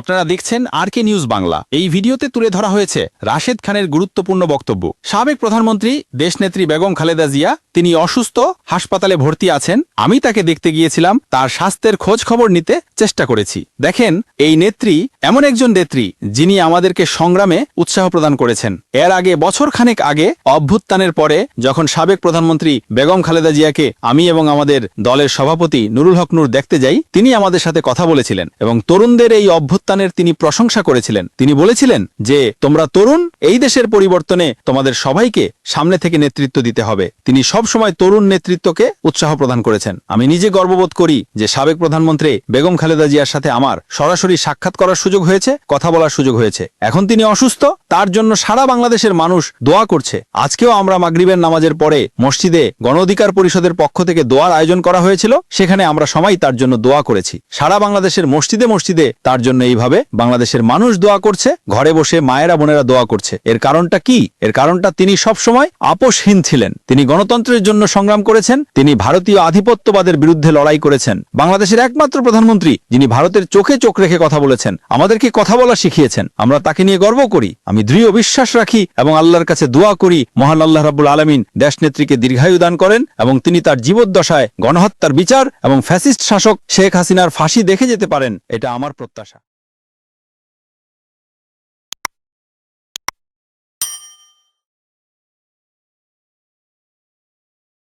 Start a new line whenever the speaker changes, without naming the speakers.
আপনারা দেখছেন RK news Bangla. এই ভিডিওতে তুলে ধরা হয়েছে রাশেদ খানের গুরুত্বপূর্ণ বক্তব্য। সাবেক প্রধানমন্ত্রী দেশনেত্রী বেগম খালেদা জিয়া তিনি অসুস্থ, হাসপাতালে ভর্তি আছেন। আমি তাকে দেখতে গিয়েছিলাম, তার স্বাস্থ্যের খোঁজ খবর নিতে চেষ্টা করেছি। দেখেন, এই নেত্রী এমন একজন নেত্রী যিনি আমাদেরকে সংগ্রামে উৎসাহ প্রদান করেছেন। এর আগে বছর খানেক আগে অভ্যুত্থানের পরে যখন সাবেক প্রধানমন্ত্রী বেগম খালেদা জিয়াকে আমি এবং আমাদের দলের সভাপতি নুরুল হক নূর দেখতে যাই, তিনি আমাদের সাথে কথা বলেছিলেন এবং তরুণদের এই অভ্যুত্থানের তিনি প্রশংসা করেছিলেন। তিনি বলেছিলেন যে তোমরা তরুণ, এই দেশের পরিবর্তনে তোমাদের সবাইকে সামনে থেকে নেতৃত্ব দিতে হবে। তিনি সব সময় তরুণ নেতৃত্বকে উৎসাহ প্রদান করেছেন। আমি নিজে গর্ববোধ করি যে সাবেক প্রধানমন্ত্রী বেগম খালেদা জিয়ার সাথে আমার সরাসরি সাক্ষাৎ করার সুযোগ হয়েছে, কথা বলার সুযোগ হয়েছে। এখন তিনি অসুস্থ, তার জন্য সারা বাংলাদেশের মানুষ দোয়া করছে। আজকেও আমরা মাগরিবের নামাজের পরে মসজিদে গণ অধিকার পরিষদের পক্ষ থেকে দোয়ার আয়োজন করা হয়েছিল, সেখানে আমরা সবাই তার জন্য দোয়া করেছি। সারা বাংলাদেশের মসজিদে মসজিদে তার জন্য এইভাবে বাংলাদেশের মানুষ দোয়া করছে, ঘরে বসে মায়েরা বোনেরা দোয়া করছে। এর কারণটা কি? এর কারণটা তিনি সব সময় আপোষহীন ছিলেন। তিনি গণতন্ত্রের জন্য সংগ্রাম করেছেন, তিনি ভারতীয় আধিপত্যবাদের বিরুদ্ধে লড়াই করেছেন। বাংলাদেশের একমাত্র প্রধানমন্ত্রী যিনি ভারতের চোখে চোখ রেখে কথা বলেছেন, আমাদেরকে কথা বলা শিখিয়েছেন। আমরা তাকে নিয়ে গর্ব করি। আমি দৃঢ় বিশ্বাস রাখি এবং আল্লাহর কাছে দোয়া করি মহান আল্লাহ রাব্বুল আলামিন দেশনেত্রীকে দীর্ঘায়ু দান করেন এবং তিনি তার জীবদ্দশায় গণহত্যার বিচার এবং ফ্যাসিস্ট শাসক শেখ হাসিনার ফাঁসি দেখে যেতে পারেন। এটা আমার প্রত্যাশা।